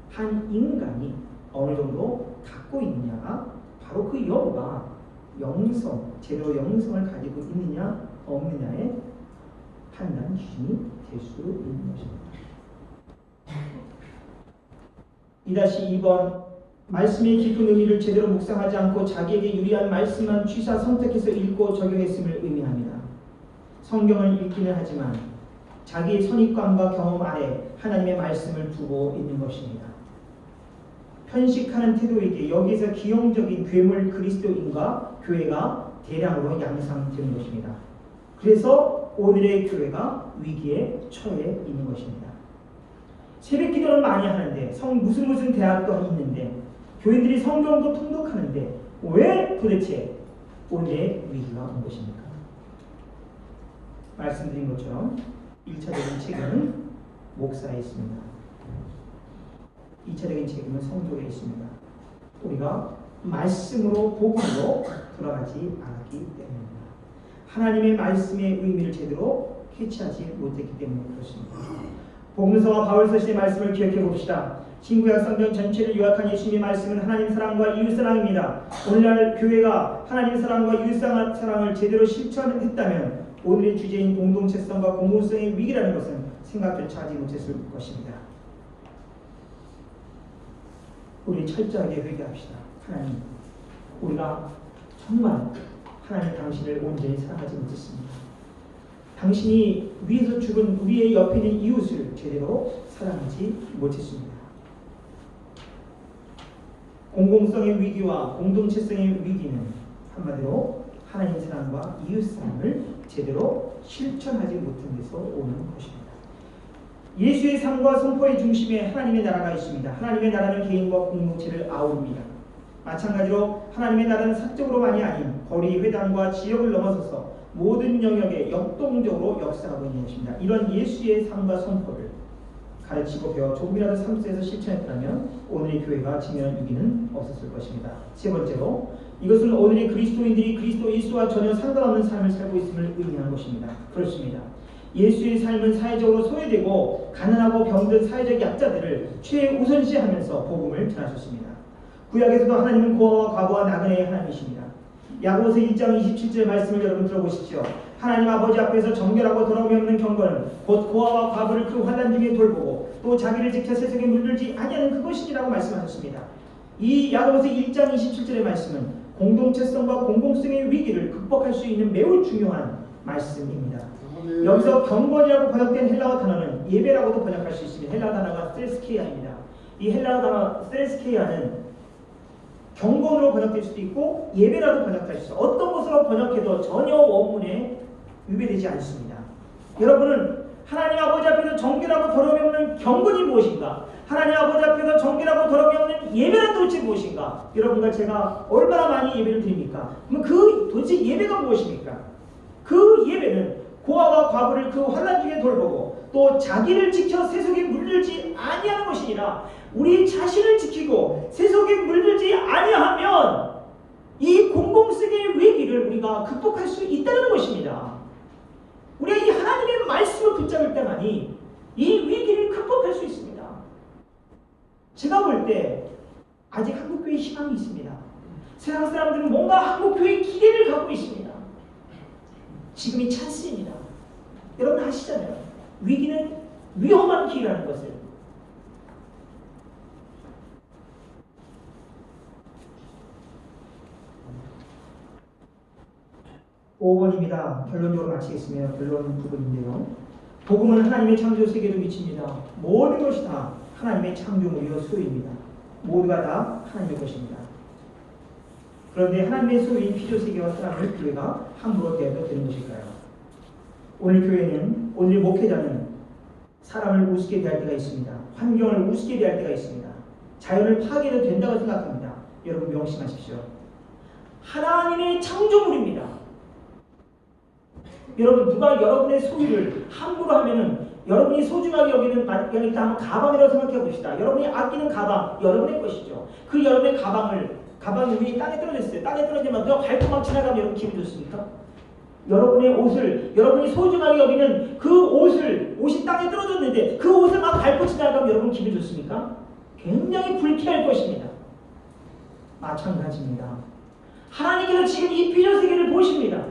한 인간이 어느 정도 갖고 있느냐가 바로 그 여부가 영성, 제대로 영성을 가지고 있느냐 없느냐의 판단 기준이 될 수 있는 것입니다. 2-2번 말씀의 깊은 의미를 제대로 묵상하지 않고 자기에게 유리한 말씀만 취사 선택해서 읽고 적용했음을 의미합니다. 성경을 읽기는 하지만 자기의 선입관과 경험 아래 하나님의 말씀을 두고 있는 것입니다. 편식하는 태도에게 여기에서 기형적인 괴물 그리스도인과 교회가 대량으로 양상되는 것입니다. 그래서 오늘의 교회가 위기에 처해 있는 것입니다. 새벽 기도는 많이 하는데 무슨 대학도 있는데 교인들이 성경도 통독하는데 왜 도대체 오늘의 위기가 온 것입니까? 말씀드린 것처럼 1차적인 책임은 목사에 있습니다. 2차적인 책임은 성도에 있습니다. 우리가 말씀으로 복음으로 돌아가지 않았기 때문입니다. 하나님의 말씀의 의미를 제대로 캐치하지 못했기 때문에 그렇습니다. 복음서와 바울서신의 말씀을 기억해 봅시다. 신구약 성경 전체를 요약한 예수님의 말씀은 하나님 사랑과 이웃 사랑입니다. 오늘날 교회가 하나님 사랑과 이웃 사랑을 제대로 실천했다면 오늘의 주제인 공동체성과 공동성의 위기라는 것은 생각조차 하지 못했을 것입니다. 우리 철저하게 회개합시다. 하나님, 우리가 정말 하나님 당신을 온전히 사랑하지 못했습니다. 당신이 위에서 죽은 우리의 옆에 있는 이웃을 제대로 사랑하지 못했습니다. 공공성의 위기와 공동체성의 위기는 한마디로 하나님 사랑과 이웃 사랑을 제대로 실천하지 못한 데서 오는 것입니다. 예수의 삶과 선포의 중심에 하나님의 나라가 있습니다. 하나님의 나라는 개인과 공동체를 아우릅니다. 마찬가지로 하나님의 나라는 사적으로만이 아닌 거리, 회당과 지역을 넘어서서 모든 영역에 역동적으로 역사하고 있는 것입니다. 이런 예수의 삶과 선포를 가르치고 배워 조금이라도 삶 속에서 실천했다면 오늘의 교회가 직면한 위기는 없었을 것입니다. 세 번째로 이것은 오늘의 그리스도인들이 그리스도 예수와 전혀 상관없는 삶을 살고 있음을 의미하는 것입니다. 그렇습니다. 예수의 삶은 사회적으로 소외되고 가난하고 병든 사회적 약자들을 최우선시하면서 복음을 전하셨습니다. 구약에서도 하나님은 고아와 과부와 나그네의 하나님이십니다. 야고보서 1장 27절의 말씀을 여러분 들어보십시오. 하나님 아버지 앞에서 정결하고 더러움이 없는 경건은 곧 고아와 과부를 그 환난 중에 돌보고 또 자기를 지켜 세속에 물들지 아니하는 그것이니라고 말씀하셨습니다. 이 야고보서 1장 27절의 말씀은 공동체성과 공공성의 위기를 극복할 수 있는 매우 중요한 말씀입니다. 여기서 경건이라고 번역된 헬라어 단어는 예배라고도 번역할 수 있습니다. 헬라어 단어가 셀스케이아입니다. 이 헬라어 단어 셀스케이아는 경건으로 번역될 수도 있고 예배라도 번역할 수 있어요. 어떤 것으로 번역해도 전혀 원문에 위배되지 않습니다. 여러분은 하나님 아버지 앞에서 정결하고 더러움이 없는 경건이 무엇인가? 하나님 아버지 앞에서 정결하고 더러움이 없는 예배는 도대체 무엇인가? 여러분과 제가 얼마나 많이 예배를 드립니까? 그럼 그 도대체 예배가 무엇입니까? 그 예배는 고아와 과부를 그 환난 중에 돌보고 또 자기를 지켜 세속에 물들지 아니하는 것이니라. 우리 자신을 지키고 세속에 물들지 아니하면 이 공공세계의 위기를 우리가 극복할 수 있다는 것입니다. 우리가 이 하나님의 말씀을 붙잡을 때만이 이 위기를 극복할 수 있습니다. 제가 볼 때 아직 한국교회에 희망이 있습니다. 세상 사람들은 뭔가 한국교회에 기대를 갖고 있습니다. 지금이 찬스입니다. 여러분 아시잖아요. 위기는 위험한 기회라는 것을. 5번입니다. 결론적으로 마치겠습니다. 결론 부분인데요. 복음은 하나님의 창조 세계를 미칩니다. 모든 것이 다 하나님의 창조물이요 소유입니다. 모두가 다 하나님의 것입니다. 그런데 하나님의 소유인 피조 세계와 사람을 교회가 함부로 대해도 되는 것일까요? 오늘 교회는, 오늘 목회자는 사람을 우습게 대할 때가 있습니다. 환경을 우습게 대할 때가 있습니다. 자연을 파괴해도 된다고 생각합니다. 여러분 명심하십시오. 하나님의 창조물입니다. 여러분 누가 여러분의 소유를 함부로 하면은 여러분이 소중하게 여기는 만약에 일단 가방이라고 생각해 봅시다. 여러분이 아끼는 가방 여러분의 것이죠. 그 여러분의 가방이 위에 땅에 떨어졌어요. 땅에 떨어지면 너 밟고 막 지나가면 여러분 기분 좋습니까? 여러분의 옷을 여러분이 소중하게 여기는 그 옷이 땅에 떨어졌는데 그 옷을 막 밟고 지나가면 여러분 기분 좋습니까? 굉장히 불쾌할 것입니다. 마찬가지입니다. 하나님께서 지금 이 피조 세계를 보십니다.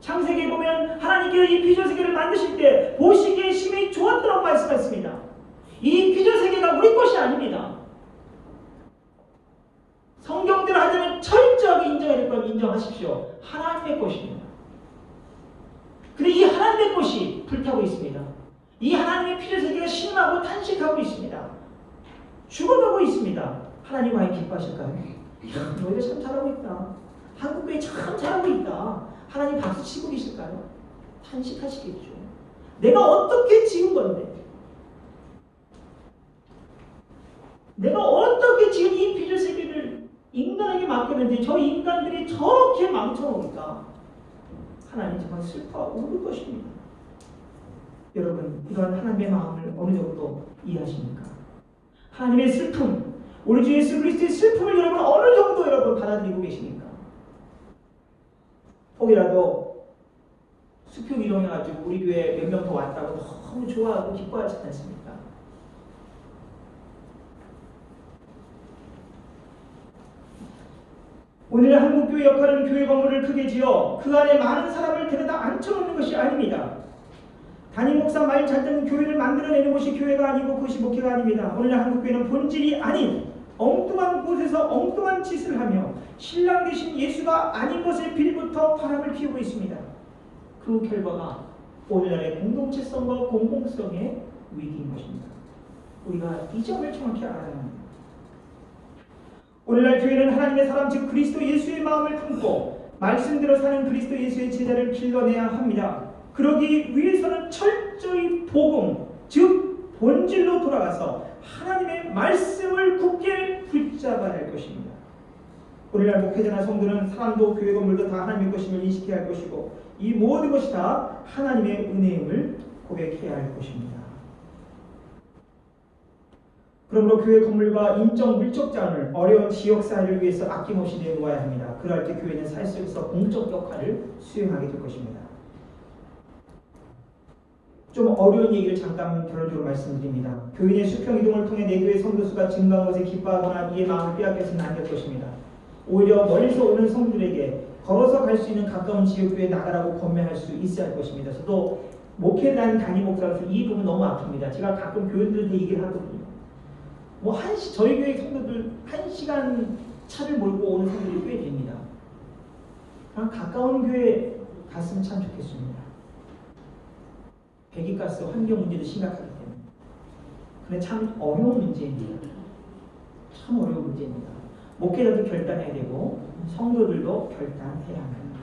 창세기에 보면 하나님께서 이 피조 세계를 만드실 때 보시기에 심히 좋았다고 말씀했습니다. 이 피조 세계가 우리 것이 아닙니다. 성경대로 하자면 철저하게 인정해야 될 건 인정하십시오. 하나님의 것입니다. 그런데 이 하나님의 것이 불타고 있습니다. 이 하나님의 피조 세계가 신음하고 탄식하고 있습니다. 죽어가고 있습니다. 하나님 과연 기뻐하실까요? 너희가 참 잘하고 있다. 한국교회 참 잘하고 있다. 하나님 박수 치고 계실까요? 탄식하시겠죠. 내가 어떻게 지은 건데? 내가 어떻게 지금 이 피조 세계를 인간에게 맡겼는데 저 인간들이 저렇게 망쳐놓을까? 하나님 정말 슬퍼하고 울 것입니다. 여러분 이런 하나님의 마음을 어느 정도 이해하십니까? 하나님의 슬픔, 우리 주 예수 그리스도의 슬픔을 여러분 어느 정도 여러분 받아들이고 계십니까? 혹이라도 수표 이동해가지고 우리 교회 몇 명 더 왔다고 너무 좋아하고 기뻐하지 않습니까? 오늘 한국교회 역할은 교회 건물을 크게 지어 그 안에 많은 사람을 데려다 앉혀놓는 것이 아닙니다. 담임 목사 말 잘 듣는 교회를 만들어내는 것이 교회가 아니고 그것이 목회가 아닙니다. 오늘날 한국교회는 본질이 아닌 엉뚱한 곳에서 엉뚱한 짓을 하며 신랑 되신 예수가 아닌 것에 빌부터 바람을 피우고 있습니다. 그 결과가 오늘날의 공동체성과 공공성의 위기인 것입니다. 우리가 이 점을 정확히 알아야 합니다. 오늘날 교회는 하나님의 사람 즉 그리스도 예수의 마음을 품고 말씀대로 사는 그리스도 예수의 제자를 길러내야 합니다. 그러기 위해서는 철저히 복음 즉 본질로 돌아가서 하나님의 말씀을 굳게 붙잡아야 할 것입니다. 오늘날 목회자나 성도는 사람도 교회 건물도 다 하나님의 것임을 인식해야 할 것이고 이 모든 것이 다 하나님의 은혜임을 고백해야 할 것입니다. 그러므로 교회 건물과 인적 물적 자원을 어려운 지역 사회를 위해서 아낌없이 내놓아야 합니다. 그럴 때 교회는 사회 속에서 공적 역할을 수행하게 될 것입니다. 좀 어려운 얘기를 잠깐 결론적으로 말씀드립니다. 교인의 수평 이동을 통해 내 교회 성도 수가 증가한 것에 기뻐하거나 이의 마음을 빼앗겨서는 안 될 것입니다. 오히려 멀리서 오는 성도들에게 걸어서 갈 수 있는 가까운 지역교회에 나가라고 권면할 수 있어야 할 것입니다. 저도 목회단 담임 목사로서 이 부분 너무 아픕니다. 제가 가끔 교인들한테 얘기를 하거든요. 저희 교회 성도들 1시간 차를 몰고 오는 성도들이 꽤 됩니다. 그냥 가까운 교회 갔으면 참 좋겠습니다. 배기가스 환경 문제도 심각하기 때문에. 근데 참 어려운 문제입니다. 참 어려운 문제입니다. 목회자도 결단해야 되고 성도들도 결단해야 합니다.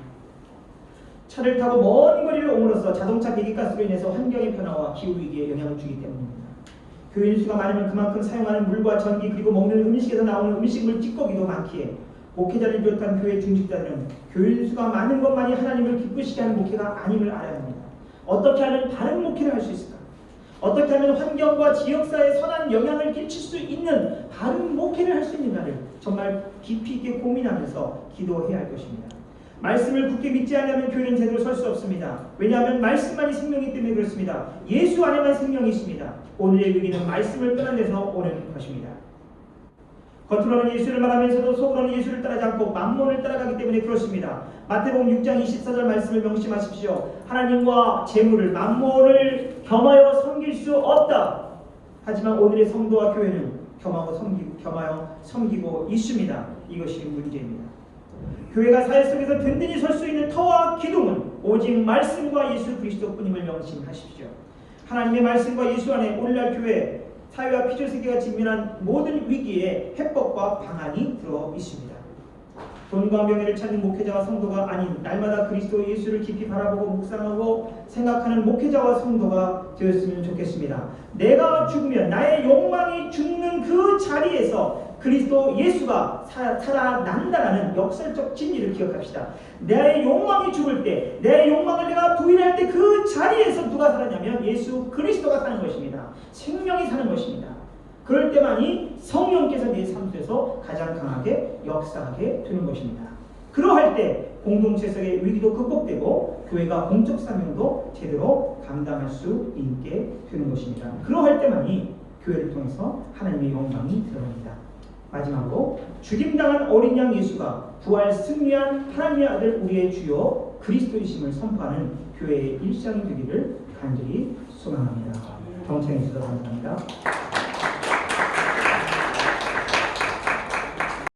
차를 타고 먼 거리를 옴으로써 자동차 배기가스로 인해서 환경의 변화와 기후위기에 영향을 주기 때문입니다. 교인 수가 많으면 그만큼 사용하는 물과 전기 그리고 먹는 음식에서 나오는 음식물 찌꺼기도 많기에 목회자를 비롯한 교회 중직자들은 교인 수가 많은 것만이 하나님을 기쁘시게 하는 목회가 아님을 알아야 합니다. 어떻게 하면 바른 목회를 할 수 있을까? 어떻게 하면 환경과 지역사회에 선한 영향을 끼칠 수 있는 바른 목회를 할 수 있는가를 정말 깊이 있게 고민하면서 기도해야 할 것입니다. 말씀을 굳게 믿지 않으면 교회는 제대로 설 수 없습니다. 왜냐하면 말씀만이 생명이기 때문에 그렇습니다. 예수 안에만 생명이 있습니다. 오늘의 위기는 말씀을 떠난 데서 오는 것입니다. 겉으로는 예수를 말하면서도 속으로는 예수를 따르지 않고 만몬을 따라가기 때문에 그렇습니다. 마태복음 6장 24절 말씀을 명심하십시오. 하나님과 재물을 만몬을 겸하여 섬길 수 없다. 하지만 오늘의 성도와 교회는 겸하여 섬기고 있습니다. 이것이 문제입니다. 교회가 사회 속에서 든든히 설 수 있는 터와 기둥은 오직 말씀과 예수 그리스도뿐임을 명심하십시오. 하나님의 말씀과 예수 안에 오늘날 교회 사회와 피조세계가 직면한 모든 위기에 해법과 방안이 들어 있습니다. 돈과 명예를 찾는 목회자와 성도가 아닌 날마다 그리스도 예수를 깊이 바라보고 묵상하고 생각하는 목회자와 성도가 되었으면 좋겠습니다. 내가 죽으면 나의 욕망이 죽는 그 자리에서 그리스도 예수가 살아난다라는 역설적 진리를 기억합시다. 내 욕망이 죽을 때, 내 욕망을 내가 부인할 때 그 자리에서 누가 살았냐면 예수 그리스도가 사는 것입니다. 생명이 사는 것입니다. 그럴 때만이 성령께서 내 삶 속에서 가장 강하게 역사하게 되는 것입니다. 그러할 때 공동체 속의 위기도 극복되고 교회가 공적 사명도 제대로 감당할 수 있게 되는 것입니다. 그러할 때만이 교회를 통해서 하나님의 영광이 드러납니다. 마지막으로 죽임당한 어린 양 예수가 부활 승리한 하나님의 아들 우리의 주요 그리스도이심을 선포하는 교회의 일상이 되기를 간절히 소망합니다. 경청해 주셔서 감사합니다.